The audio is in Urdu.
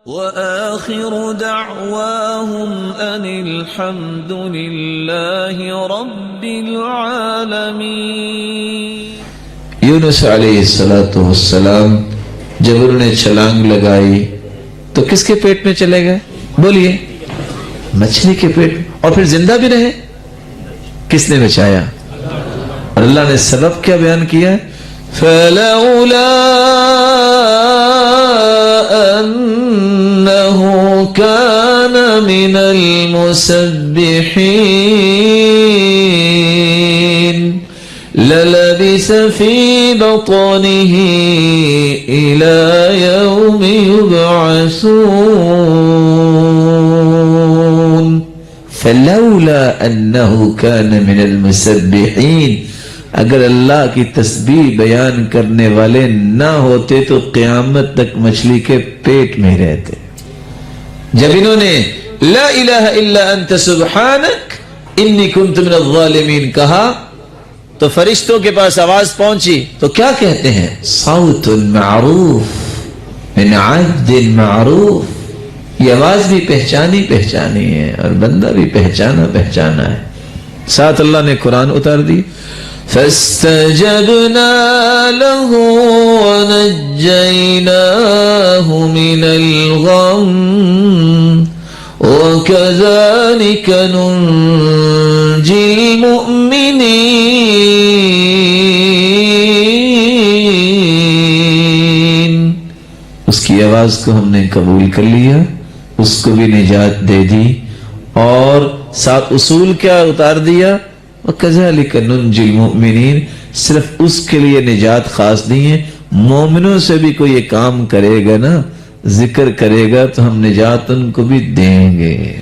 وآخر دعواهم أن الحمد لله رب العالمين۔ یونس علیہ السلام جب انہوں نے چھلانگ لگائی تو کس کے پیٹ میں چلے گئے؟ بولیے، مچھلی کے پیٹ میں، اور پھر زندہ بھی رہے۔ کس نے بچایا؟ اور اللہ نے سبب کیا بیان کیا ہے؟ فَلَوْلَا أَنَّهُ كَانَ مِنَ الْمُسَبِّحِينَ لَلَبِثَ فِي بَطْنِهِ إِلَى يَوْمِ يُبْعَثُونَ فَلَوْلَا أَنَّهُ كَانَ مِنَ الْمُسَبِّحِينَ، اگر اللہ کی تسبیح بیان کرنے والے نہ ہوتے تو قیامت تک مچھلی کے پیٹ میں رہتے۔ جب انہوں نے لا الہ الا انت سبحانک انی کنت من الظالمین کہا تو فرشتوں کے پاس آواز پہنچی تو کیا کہتے ہیں؟ صوت معروف من عبد معروف، یہ آواز بھی پہچانی ہے اور بندہ بھی پہچانا ہے۔ ساتھ اللہ نے قرآن اتار دی، فَاسْتَجَبْنَا لَهُ وَنَجَّيْنَاهُ مِنَ الْغَمِّ وَكَذَلِكَ نُنْجِي الْمُؤْمِنِينَ۔ اس کی آواز کو ہم نے قبول کر لیا، اس کو بھی نجات دے دی، اور ساتھ اصول کیا اتار دیا؟ وَكَذَلِكَ نُنْجِي الْمُؤْمِنِينَ، صرف اس کے لیے نجات خاص نہیں ہے، مومنوں سے بھی کوئی یہ کام کرے گا نا، ذکر کرے گا تو ہم نجات ان کو بھی دیں گے۔